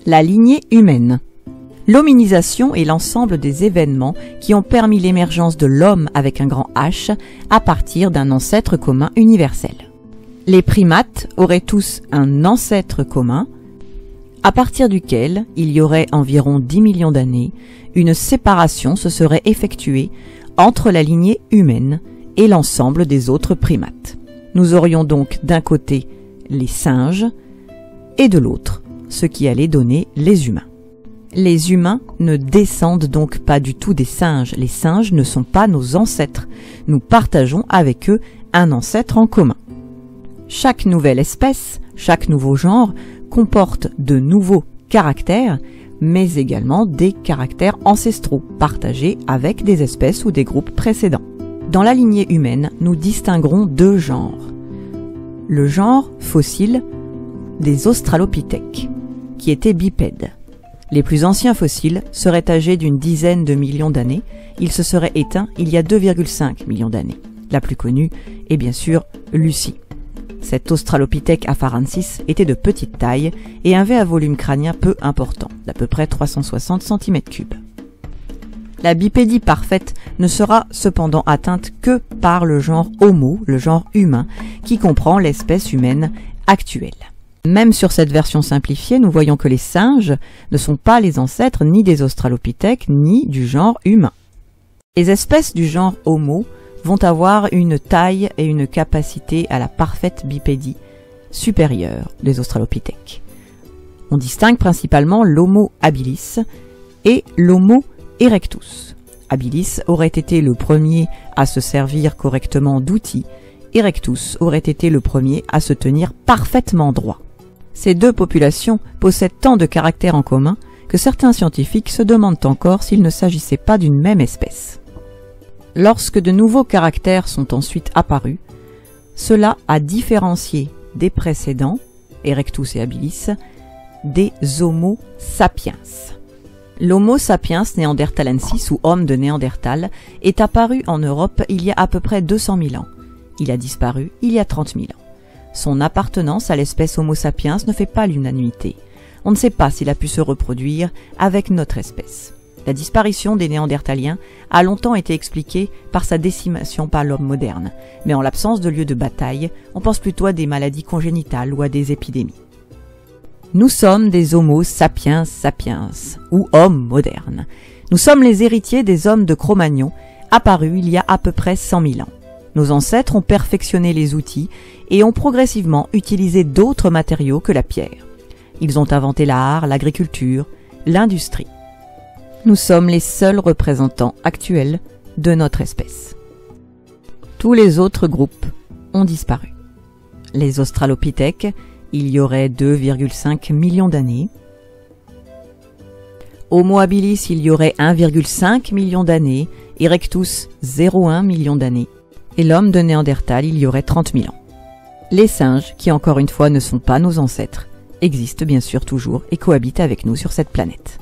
La lignée humaine. L'hominisation est l'ensemble des événements qui ont permis l'émergence de l'homme avec un grand H à partir d'un ancêtre commun universel. Les primates auraient tous un ancêtre commun, à partir duquel il y aurait environ 10 millions d'années, une séparation se serait effectuée entre la lignée humaine et l'ensemble des autres primates. Nous aurions donc d'un côté les singes et de l'autre ce qui allait donner les humains. Les humains ne descendent donc pas du tout des singes. Les singes ne sont pas nos ancêtres. Nous partageons avec eux un ancêtre en commun. Chaque nouvelle espèce, chaque nouveau genre comporte de nouveaux caractères, mais également des caractères ancestraux partagés avec des espèces ou des groupes précédents. Dans la lignée humaine, nous distinguerons deux genres. Le genre fossile des australopithèques, qui étaient bipèdes. Les plus anciens fossiles seraient âgés d'une dizaine de millions d'années. Ils se seraient éteints il y a 2,5 millions d'années. La plus connue est bien sûr Lucie. Cet australopithèque afarensis était de petite taille et avait un volume crânien peu important, d'à peu près 360 cm3. La bipédie parfaite ne sera cependant atteinte que par le genre Homo, le genre humain, qui comprend l'espèce humaine actuelle. Même sur cette version simplifiée, nous voyons que les singes ne sont pas les ancêtres ni des australopithèques ni du genre humain. Les espèces du genre Homo vont avoir une taille et une capacité à la parfaite bipédie supérieure des australopithèques. On distingue principalement l'Homo habilis et l'Homo erectus. Habilis aurait été le premier à se servir correctement d'outils, Erectus aurait été le premier à se tenir parfaitement droit. Ces deux populations possèdent tant de caractères en commun que certains scientifiques se demandent encore s'il ne s'agissait pas d'une même espèce. Lorsque de nouveaux caractères sont ensuite apparus, cela a différencié des précédents, Erectus et Habilis, des Homo sapiens. L'Homo sapiens néanderthalensis ou homme de Néandertal est apparu en Europe il y a à peu près 200 000 ans. Il a disparu il y a 30 000 ans. Son appartenance à l'espèce Homo sapiens ne fait pas l'unanimité. On ne sait pas s'il a pu se reproduire avec notre espèce. La disparition des Néandertaliens a longtemps été expliquée par sa décimation par l'homme moderne, mais en l'absence de lieu de bataille, on pense plutôt à des maladies congénitales ou à des épidémies. Nous sommes des Homo sapiens sapiens, ou hommes modernes. Nous sommes les héritiers des hommes de Cro-Magnon, apparus il y a à peu près 100 000 ans. Nos ancêtres ont perfectionné les outils et ont progressivement utilisé d'autres matériaux que la pierre. Ils ont inventé l'art, l'agriculture, l'industrie. Nous sommes les seuls représentants actuels de notre espèce. Tous les autres groupes ont disparu. Les australopithèques, il y aurait 2,5 millions d'années. Homo habilis, il y aurait 1,5 million d'années. Erectus, 0,1 million d'années. Et l'homme de Néandertal, il y aurait 30 000 ans. Les singes, qui encore une fois ne sont pas nos ancêtres, existent bien sûr toujours et cohabitent avec nous sur cette planète.